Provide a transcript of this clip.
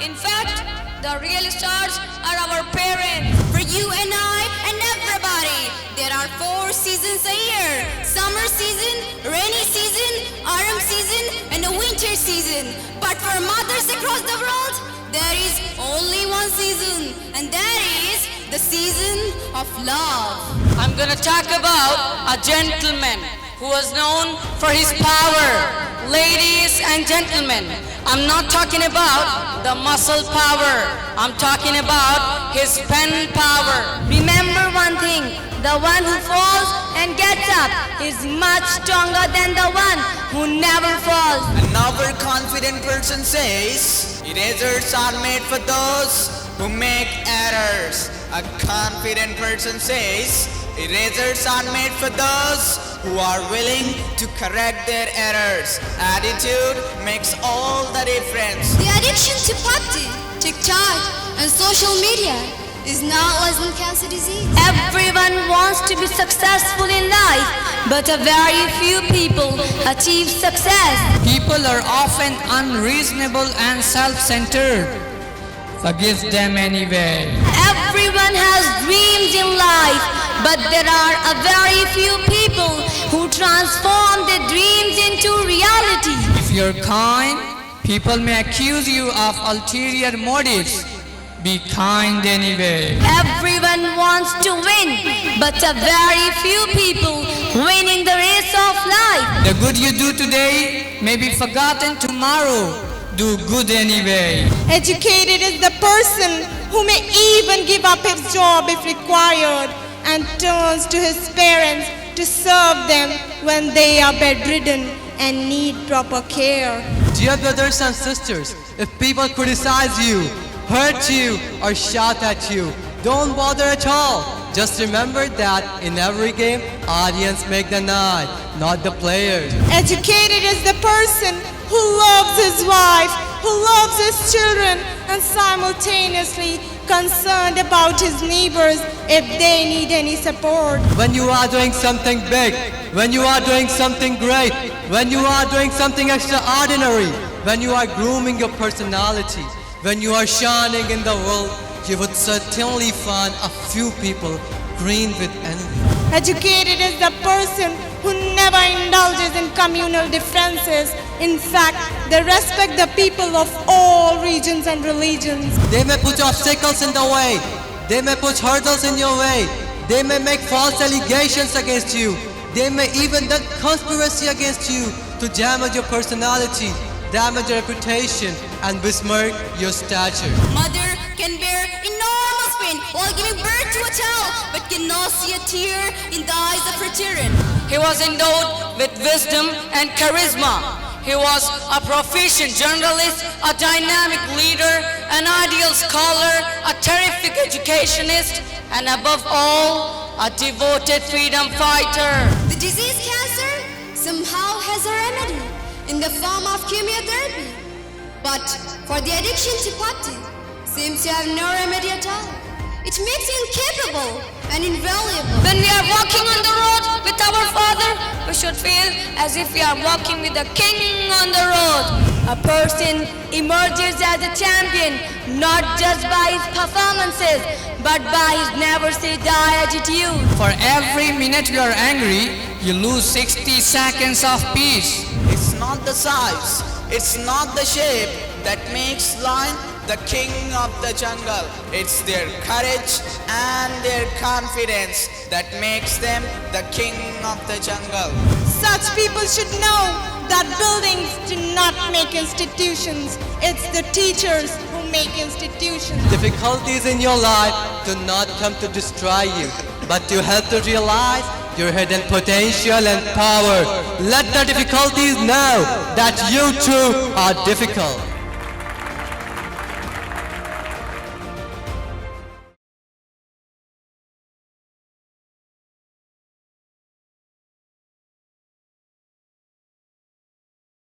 In fact, the real stars are our parents. For you and I and everybody, there are 4 seasons a year. Summer season, rainy season, autumn season, and a winter season. But for mothers across the world, there is only one season, and that is the season of love. I'm gonna talk about a gentleman who was known for his power. Ladies and gentlemen, I'm not talking about the muscle power. I'm talking about his pen power. Remember one thing, the one who falls and gets up is much stronger than the one who never falls. Another confident person says, erasers are made for those who make errors. A confident person says, erasers are made for those who are willing to correct their errors. Attitude makes all the difference. The addiction to party, TikTok, and social media is now less than cancer disease. Everyone wants to be successful in life, but a very few people achieve success. People are often unreasonable and self-centered. Forgive them anyway. Everyone has dreams in life, but there are a very few people who transform their dreams into reality. If you're kind, people may accuse you of ulterior motives. Be kind anyway. Everyone wants to win, but a very few people win in the race of life. The good you do today may be forgotten tomorrow. Do good anyway. Educated is the person who may even give up his job if required and turns to his parents to serve them when they are bedridden and need proper care. Dear brothers and sisters, if people criticize you, hurt you, or shout at you, don't bother at all. Just remember that in every game, audience make the night, not the players. Educated is the person who loves his wife, who loves his children, and simultaneously concerned about his neighbors if they need any support. When you are doing something big, when you are doing something great, when you are doing something extraordinary, when you are grooming your personality, when you are shining in the world, you would certainly find a few people green with envy. Educated is the person who never indulges in communal differences. In fact, they respect the people of all regions and religions. They may put obstacles in the way. They may put hurdles in your way. They may make false allegations against you. They may even do conspiracy against you to damage your personality, damage your reputation, and besmirch your stature. Mother can bear enormous pain while giving birth to a child, but cannot see a tear in the eyes of her children. He was endowed with wisdom and charisma. He was a proficient journalist, a dynamic leader, an ideal scholar, a terrific educationist, and above all, a devoted freedom fighter. The disease cancer somehow has a remedy in the form of chemotherapy. But for the addiction to party, seems to have no remedy at all. It makes you incapable and invaluable. When we are walking on the road with our Father, we should feel as if we are walking with the King on the road. A person emerges as a champion, not just by his performances, but by his never say die attitude. For every minute you are angry, you lose 60 seconds of peace. It's not the size, it's not the shape that makes lion the king of the jungle. It's their courage and their confidence that makes them the king of the jungle. Such people should know that buildings do not make institutions. It's the teachers who make institutions. Difficulties in your life do not come to destroy you, but to help to realize your hidden potential and power. Let the difficulties know that you too are difficult.